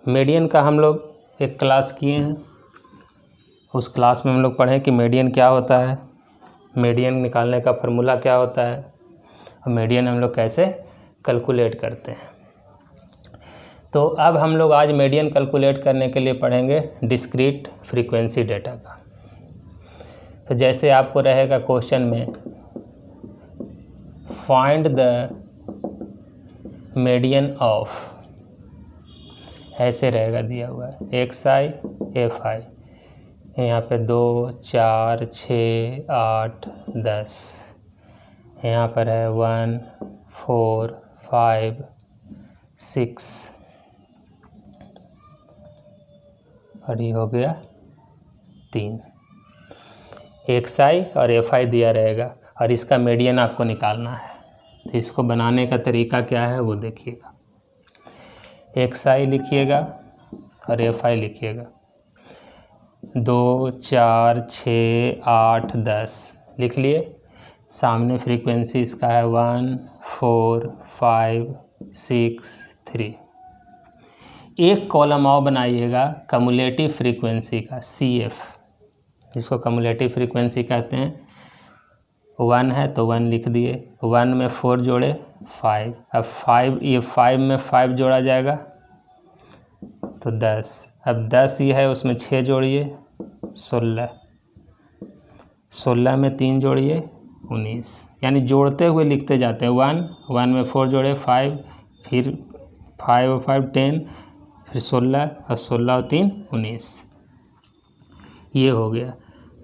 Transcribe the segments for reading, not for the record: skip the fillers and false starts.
Median का हम लोग एक क्लास किए हैं, उस क्लास में हम लोग पढ़े कि मीडियन क्या होता है, मीडियन निकालने का फार्मूला क्या होता है और मीडियन हम लोग कैसे कैलकुलेट करते हैं। तो अब हम लोग आज मीडियन कैलकुलेट करने के लिए पढ़ेंगे डिस्क्रीट फ्रीक्वेंसी डेटा का। तो जैसे आपको रहेगा क्वेश्चन में फाइंड द मीडियन ऑफ, ऐसे रहेगा दिया हुआ है XI FI, यहाँ पे 2 4 6 8 10, यहाँ पर है 1 4 5 6 और ये हो गया 3। XI और FI दिया रहेगा और इसका मीडियन आपको निकालना है। तो इसको बनाने का तरीका क्या है वो देखिएगा। XI लिखिएगा और FI लिखिएगा। 2 4 6 8 10 लिख लिए। सामने फ्रीक्वेंसी इसका है 1 4 5 6 3। एक कॉलम और बनाइएगा कम्युलेटिव फ्रीक्वेंसी का CF, जिसको कम्युलेटिव फ्रीक्वेंसी कहते हैं। 1 है तो 1 लिख दिए, 1 में 4 जोड़े 5, अब 5 ये 5 में 5 जोड़ा जाएगा तो 10, अब 10 ये है उसमें 6 जोड़िए 16, 16 में 3 जोड़िए 19, यानी जोड़ते हुए लिखते जाते हैं। 1 में 4 जोड़े 5, फिर 5 और 5 10, फिर 16 और 16 और 3 19, ये हो गया।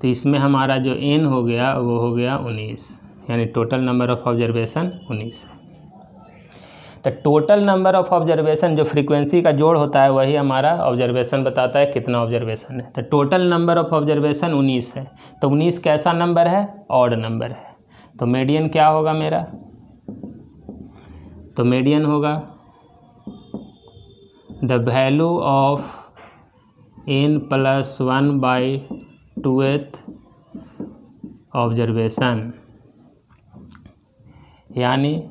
तो इसमें हमारा जो n हो गया वो हो गया 19, यानी टोटल नंबर ऑफ ऑब्जर्वेशन 19 है। तो टोटल नंबर ऑफ ऑब्जर्वेशन जो फ्रीक्वेंसी का जोड़ होता है वही हमारा ऑब्जर्वेशन बताता है कितना ऑब्जर्वेशन है। तो टोटल नंबर ऑफ ऑब्जर्वेशन 19 है। तो 19 कैसा नंबर है? ऑड नंबर है। तो मीडियन क्या होगा मेरा? तो मीडियन होगा the value of n+1/2th observation, यानी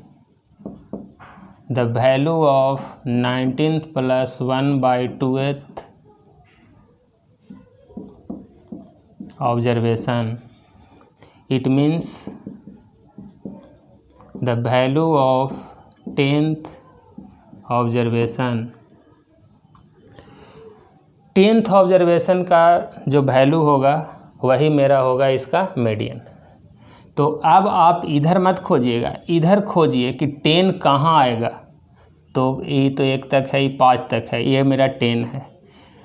the value of 19+1/2th observation, it means the value of 10th observation. 10th observation का जो वैल्यू होगा वही मेरा होगा इसका मीडियन। तो अब आप इधर मत खोजिएगा, इधर खोजिए कि 10 कहाँ आएगा। तो ये तो 1 तक है, ये 5 तक है, ये मेरा 10 है।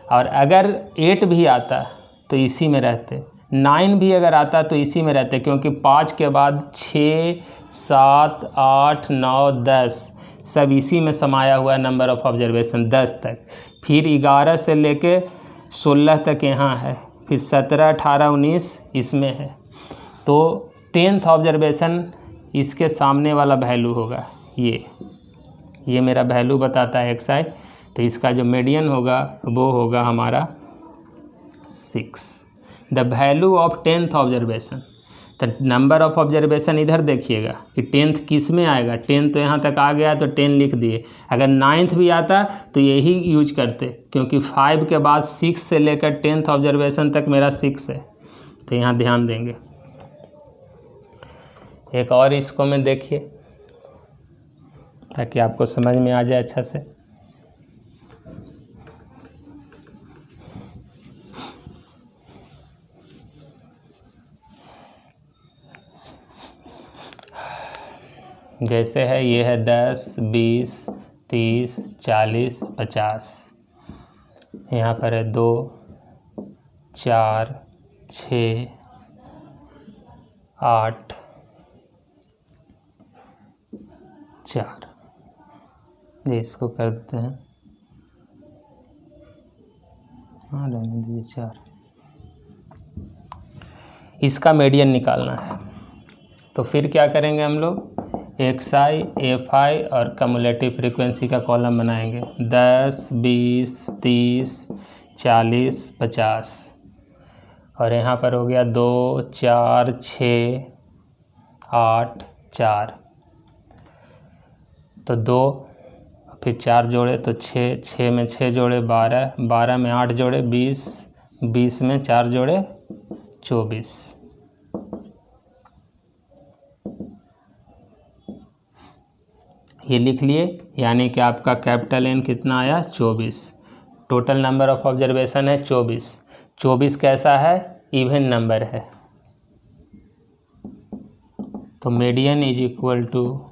और अगर 8 भी आता तो इसी में रहते, 9 भी अगर आता तो इसी में रहते, क्योंकि 5 के बाद 6 7 8 9 10 सब इसी में समाया हुआ है नंबर ऑफ ऑब्जर्वेशन 10 तक। फिर 11 से लेके 16 तक यहाँ है, फिर 17 18 19 इसमें है। तो 10th ऑब्जर्वेशन इसके सामने वाला वैल्यू होगा, ये मेरा वैल्यू बताता है XI। तो इसका जो मीडियन होगा वो होगा हमारा 6। The value of 10th observation, तो नंबर ऑफ ऑब्जर्वेशन इधर देखिएगा कि 10th किस में आएगा। 10 तो यहाँ तक आ गया तो 10 लिख दिए। अगर 9th भी आता तो यही यूज करते, क्योंकि 5 के बाद 6 से लेकर 10th ऑब्जर्वेशन तक मेरा 6 है। तो यहाँ ध्यान देंगे। एक और इसको में देखिए ताकि आपको समझ में आ जाए अच्छा से। जैसे है ये है 10 20 30 40 50, यहाँ पर है 2 4 6 8 4, ये इसको कर देते हैं, हाँ रहने दीजिए 4। इसका मीडियन निकालना है। तो फिर क्या करेंगे हम लोग? XI FI और कम्युलेटिव फ्रीक्वेंसी का कॉलम बनाएंगे। 10 20 30 40 50 और यहाँ पर हो गया 2 4 6 8 4। तो 2 फिर 4 जोड़े तो 6, 6 में 6 जोड़े 12, 12 में 8 जोड़े 20, 20 में 4 जोड़े 24। ये लिख लिए, यानी कि आपका कैपिटल N कितना आया 24। टोटल नंबर ऑफ ऑब्जर्वेशन है 24। 24 कैसा है, इवन नंबर है। तो median is equal to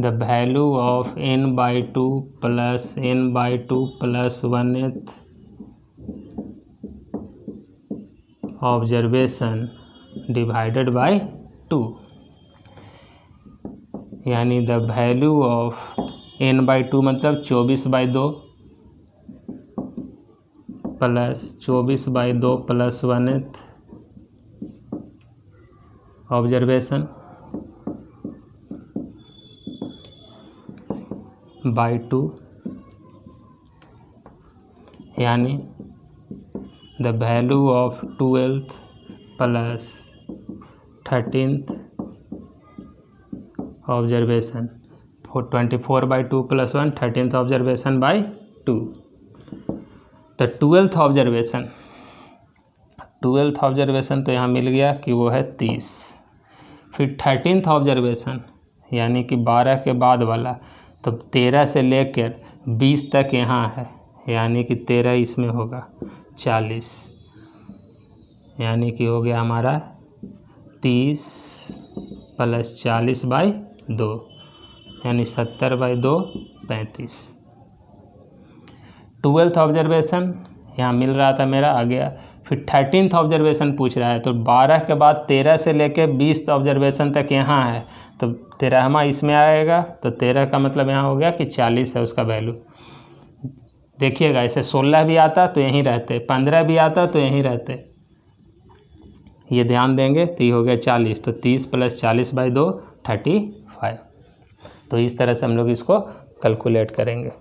the value of n/2 plus n/2 plus 1th observation divided by 2, यानी द वैल्यू ऑफ n/2 मतलब 24/2 plus 24/2 plus 1th observation bye 2, यानी the value of 12th plus 13th observation 24/2 plus 1 13th observation bye 2। तो 12th observation तो यहाँ मिल गया कि वो है 30। फिर 13th ऑब्जर्वेशन यानी कि 12 के बाद वाला, तो 13 से लेकर 20 तक यहाँ है, यानी कि 13 इसमें होगा 40, यानी कि हो गया हमारा 30 प्लस 40/2, यानी 70/2 35। 12th ऑब्जर्वेशन यहाँ मिल रहा था मेरा, आ गया। फिर 13th ऑब्जर्वेशन पूछ रहा है, तो 12 के बाद 13 से लेके 20 ऑब्जर्वेशन तक यहाँ है, तो 13वां इसमें आएगा, तो 13 का मतलब यहाँ हो गया कि 40 है उसका वैल्यू। देखिएगा, ऐसे 16 भी आता तो यहीं रहते, 15 भी आता तो यहीं रहते, ये ध्यान देंगे। तो ये हो गया 40, तो 30 प्लस 40/2 35। तो इस तरह से हम लोग इसको कैलकुलेट करेंगे।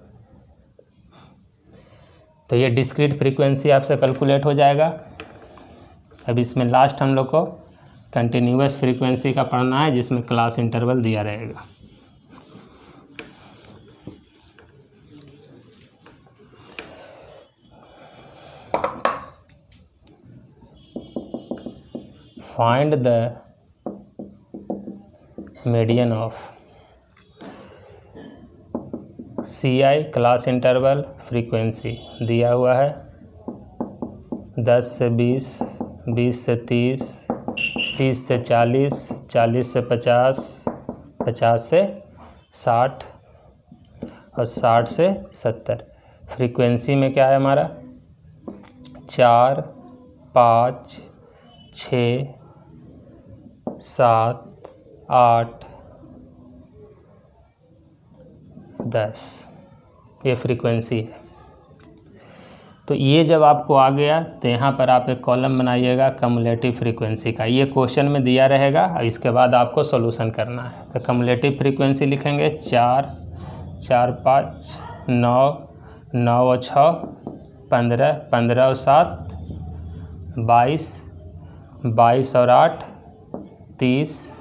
तो ये डिस्क्रीट फ्रीक्वेंसी आपसे कैलकुलेट हो जाएगा। अब इसमें लास्ट हम लोग को कंटिन्यूअस फ्रीक्वेंसी का पढ़ना है, जिसमें क्लास इंटरवल दिया रहेगा। Find the median of CI class interval frequency दिया हुआ है 10 से 20, 20 से 30, 30 से 40, 40 से 50, 50 से 60 और 60 से 70। फ्रीक्वेंसी में क्या है हमारा 4, 5, 6, 7, 8, 10, ये फ्रीक्वेंसी है। तो ये जब आपको आ गया तो यहाँ पर आप एक कॉलम बनाइएगा कम्युलेटिव फ्रीक्वेंसी का। ये क्वेश्चन में दिया रहेगा और इसके बाद आपको सॉल्यूशन करना है। तो कम्युलेटिव फ्रीक्वेंसी लिखेंगे 4, 4, 5, 9, 9 और 6 15, 15 और 7 22, 22 और 8 30,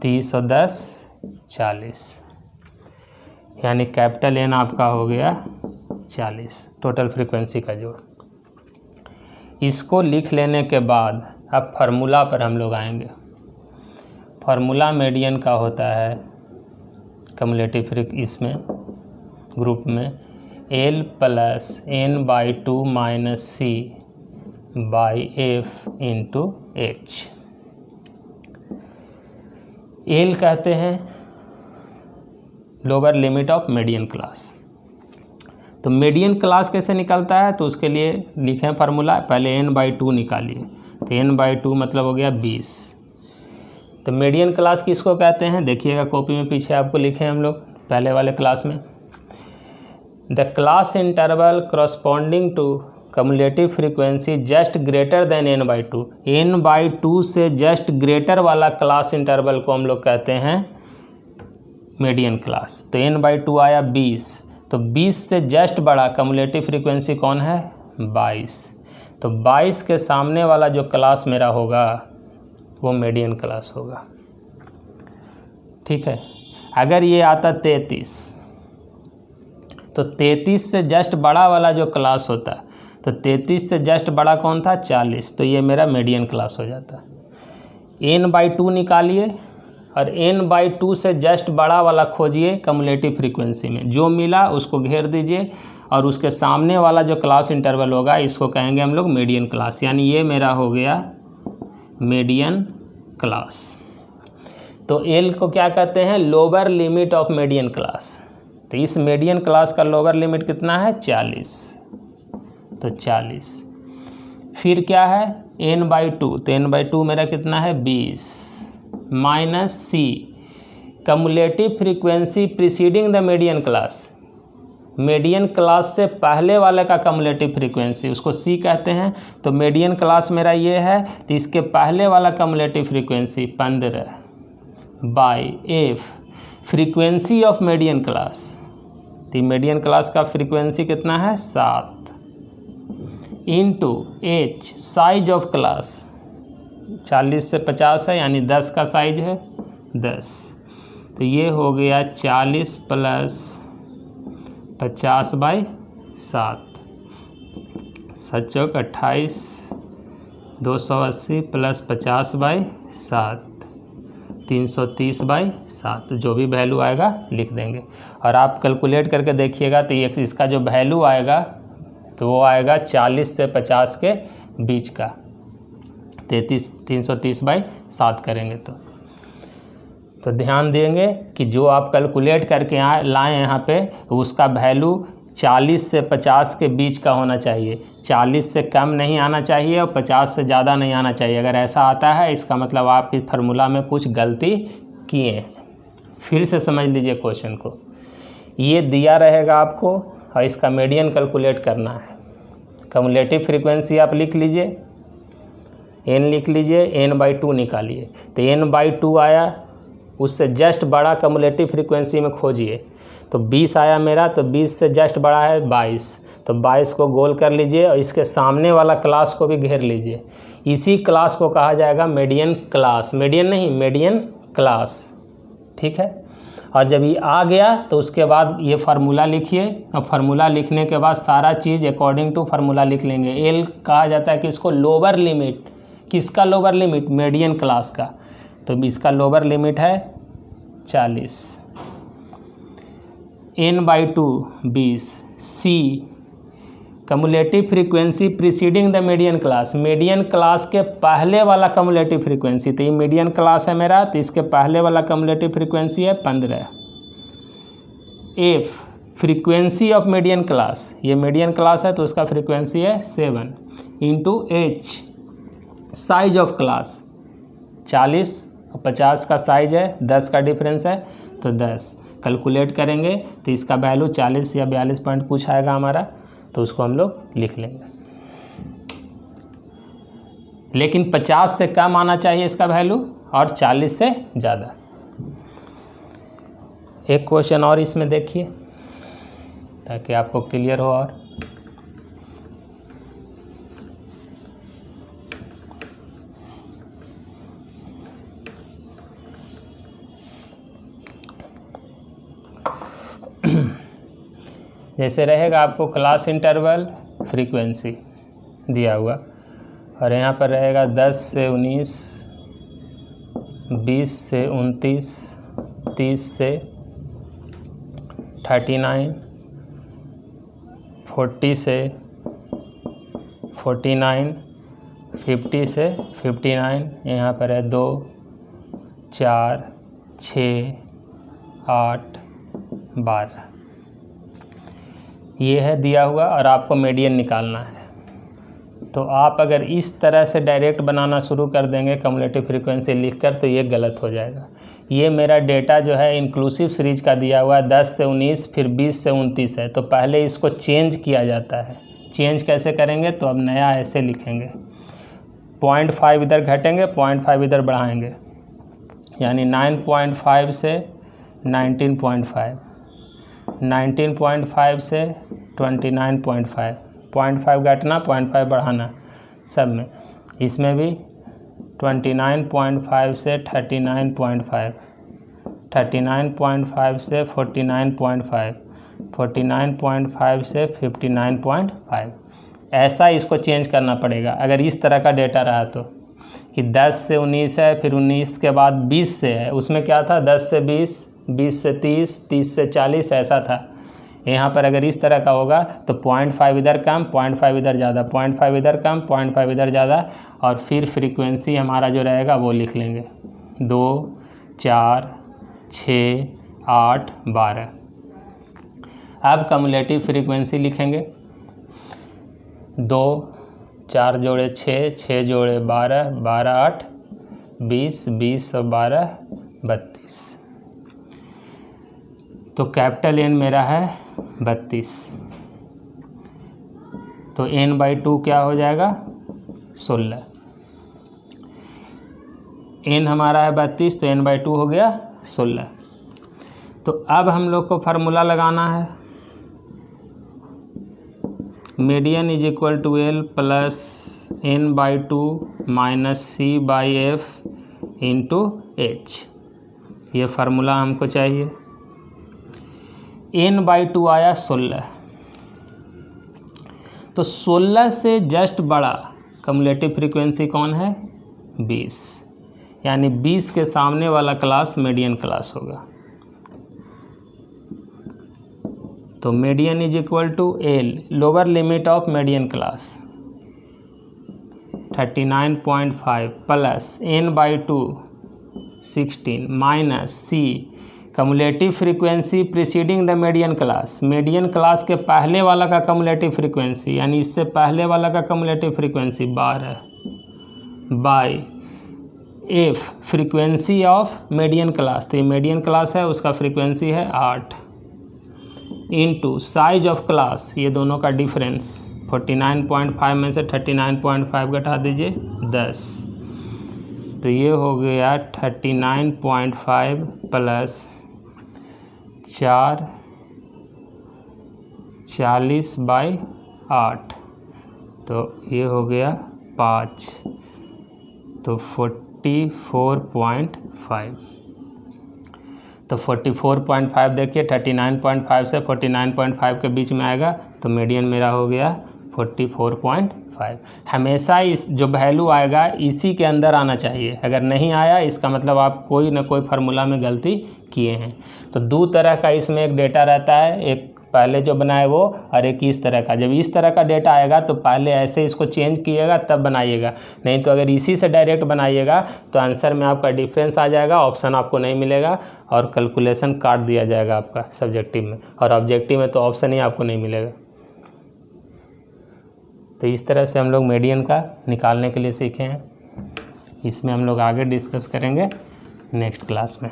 30 और 10 40, यानी कैपिटल N आपका हो गया 40 टोटल फ्रीक्वेंसी का जोड़। इसको लिख लेने के बाद अब फार्मूला पर हम लोग आएंगे। फार्मूला मीडियन का होता है कम्युलेटिव इसमें ग्रुप में L plus N/2 minus C/F into H। L कहते हैं lower limit of median class. तो मीडियन क्लास कैसे निकलता है, तो उसके लिए लिखें फार्मूला, पहले N/2 निकालिए। तो N/2 मतलब हो गया 20। तो मीडियन क्लास किसको कहते हैं, देखिएगा कॉपी में पीछे आपको लिखे हम लोग पहले वाले क्लास में। The class interval corresponding to cumulative frequency just greater than N/2। N/2 से जस्ट ग्रेटर वाला क्लास इंटरवल को हम लोग कहते हैं मीडियन क्लास। तो N/2 आया 20, तो 20 से जस्ट बड़ा कम्युलेटिव फ्रीक्वेंसी कौन है 22। तो 22 के सामने वाला जो क्लास मेरा होगा वो मीडियन क्लास होगा। ठीक है, अगर ये आता 33 तो 33 से जस्ट बड़ा वाला जो क्लास होता है, तो 33 से जस्ट बड़ा कौन था, 40, तो ये मेरा मीडियन क्लास हो जाता। n/2 निकालिए और n/2 से जस्ट बड़ा वाला खोजिए कम्युलेटिव फ्रीक्वेंसी में, जो मिला उसको घेर दीजिए और उसके सामने वाला जो क्लास इंटरवल होगा इसको कहेंगे हम लोग मीडियन क्लास, यानी ये मेरा हो गया मीडियन क्लास। तो L को क्या कहते हैं, lower limit of median class. तो इस मीडियन क्लास का लोअर लिमिट कितना है, 40, तो 40। फिर क्या है n/2, तो n/2 मेरा कितना है 20 minus C cumulative frequency preceding the median class, median class से पहले वाले का कम्युलेटिव फ्रीक्वेंसी उसको C कहते हैं। तो मीडियन क्लास मेरा ये है, तो इसके पहले वाला cumulative frequency 15/f frequency of median class, तो मीडियन क्लास का फ्रीक्वेंसी कितना है 7 into h size of class 40 से 50 है, यानी 10 का साइज है 10, तो ये हो गया 40 प्लस 50/7, 7 28, 280 प्लस 50/7, 330/7, जो भी वैल्यू आएगा लिख देंगे। और आप कैलकुलेट करके देखिएगा तो ये इसका जो वैल्यू आएगा तो वो आएगा 40 से 50 के बीच का, 330/7 करेंगे तो ध्यान देंगे कि जो आप कैलकुलेट करके लाएँ यहाँ पे उसका वैल्यू 40 से 50 के बीच का होना चाहिए, 40 से कम नहीं आना चाहिए और 50 से ज़्यादा नहीं आना चाहिए। अगर ऐसा आता है इसका मतलब आप इस फार्मूला में कुछ गलती किए। फिर से समझ लीजिए क्वेश्चन को, ये दिया रहेगा आपको और इसका मीडियन कैलकुलेट करना है। कम्युलेटिव फ्रीक्वेंसी आप लिख लीजिए, n लिख लीजिए, n/2 निकालिए, तो n/2 आया, उससे जस्ट बड़ा कम्युलेटिव फ्रीक्वेंसी में खोजिए, तो 20 आया मेरा, तो 20 से जस्ट बड़ा है 22, तो 22 को गोल कर लीजिए और इसके सामने वाला क्लास को भी घेर लीजिए। इसी क्लास को कहा जाएगा मीडियन क्लास, मीडियन नहीं मीडियन क्लास, ठीक है। और जब ये आ गया तो उसके बाद ये फार्मूला लिखिए और फार्मूला लिखने के बाद सारा चीज़ अकॉर्डिंग टू फार्मूला लिख लेंगे। L कहा जाता है कि इसको लोअर लिमिट, किसका लोअर लिमिट, मीडियन क्लास का, तो इसका लोअर लिमिट है 40, n/2 20, C cumulative frequency preceding the median class, median class के पहले वाला कम्युलेटिव फ्रीक्वेंसी, तो ये मीडियन क्लास है मेरा, तो इसके पहले वाला कम्युलेटिव फ्रीक्वेंसी है 15, f frequency of median class, ये मीडियन क्लास है तो उसका फ्रीक्वेंसी है 7 into h size of class, 40 और 50 का साइज है, 10 का डिफरेंस है, तो 10 कैलकुलेट करेंगे तो इसका वैल्यू 40 या 42 पॉइंट कुछ आएगा हमारा, तो उसको हम लोग लिख लेंगे। लेकिन 50 से कम आना चाहिए इसका वैल्यू और 40 से ज़्यादा। एक क्वेश्चन और इसमें देखिए ताकि आपको क्लियर हो। और जैसे रहेगा आपको क्लास इंटरवल फ्रीक्वेंसी दिया हुआ और यहाँ पर रहेगा 10 से 19, 20 से 29, 30 से 39, 40 से 49, 50 से 59, यहाँ पर है 2, 4, 6, 8, 12, ये है दिया हुआ और आपको मीडियन निकालना है। तो आप अगर इस तरह से डायरेक्ट बनाना शुरू कर देंगे कम्युलेटिव फ्रीक्वेंसी लिखकर तो ये गलत हो जाएगा। ये मेरा डेटा जो है इंक्लूसिव सीरीज का दिया हुआ है 10 से 19 फिर 20 से 29 है, तो पहले इसको चेंज किया जाता है। चेंज कैसे करेंगे, तो अब नया ऐसे लिखेंगे 0.5 इधर घटेंगे 0.5 इधर बढ़ाएंगे, यानी 9.5 से 19.5, 19.5 से 29.5, 0.5 घटना 0.5 बढ़ाना सब में। इसमें भी 29.5 से 39.5, 39.5 से 49.5, 49.5 से 59.5, ऐसा इसको चेंज करना पड़ेगा। अगर इस तरह का डेटा रहा तो कि 10 से 19 है, फिर 19 के बाद 20 से है, उसमें क्या था 10 से 20, 20 से 30, 30 से 40 ऐसा था। यहाँ पर अगर इस तरह का होगा तो 0.5 इधर कम, 0.5 इधर ज़्यादा, 0.5 इधर कम, 0.5 इधर ज़्यादा, और फिर फ्रीक्वेंसी हमारा जो रहेगा वो लिख लेंगे 2, 4, 6, 8, 12। अब कम्युलेटिव फ्रीक्वेंसी लिखेंगे 2, 4 जोड़े 6, 6 जोड़े 12, 12 8 20, 20 और 12 32। तो कैपिटल N मेरा है 32, तो N/2 क्या हो जाएगा 16। N हमारा है 32 तो N/2 हो गया 16। तो अब हम लोग को फार्मूला लगाना है, median is equal to L plus N/2 minus C/F into H। ये फार्मूला हमको चाहिए। N/2 आया 16, तो 16 से जस्ट बड़ा कम्युलेटिव फ्रीक्वेंसी कौन है 20, यानी 20 के सामने वाला क्लास मीडियन क्लास होगा। तो median is equal to L, lower limit of median class 39.5 plus N/2 16 minus C cumulative frequency preceding the median class, median class के पहले वाला का कम्युलेटिव फ्रीक्वेंसी यानी इससे पहले वाला का cumulative frequency 12 by F frequency of median class, तो ये मीडियन क्लास है उसका फ्रीक्वेंसी है 8 इंटू साइज ऑफ क्लास, ये दोनों का डिफरेंस 49.5 में से 39.5 घटा दीजिए 10, तो ये हो गया 39.5 प्लस 4 40/8, तो ये हो गया 5, तो 44.5। तो 44.5 देखिए 39.5 से 49.5 के बीच में आएगा, तो मीडियन मेरा हो गया 44.5। हमेशा इस जो वैल्यू आएगा इसी के अंदर आना चाहिए, अगर नहीं आया इसका मतलब आप कोई ना कोई फार्मूला में गलती किए हैं। तो दो तरह का इसमें एक डेटा रहता है, एक पहले जो बनाए वो, और एक इस तरह का। जब इस तरह का डेटा आएगा तो पहले ऐसे इसको चेंज कीजिएगा तब बनाइएगा, नहीं तो अगर इसी से डायरेक्ट बनाइएगा तो आंसर में आपका डिफरेंस आ जाएगा, ऑप्शन आपको नहीं मिलेगा और कैलकुलेशन काट दिया जाएगा आपका सब्जेक्टिव में, और ऑब्जेक्टिव में तो ऑप्शन ही आपको नहीं मिलेगा। तो इस तरह से हम लोग मीडियन का निकालने के लिए सीखे हैं। इसमें हम लोग आगे डिस्कस करेंगे नेक्स्ट क्लास में।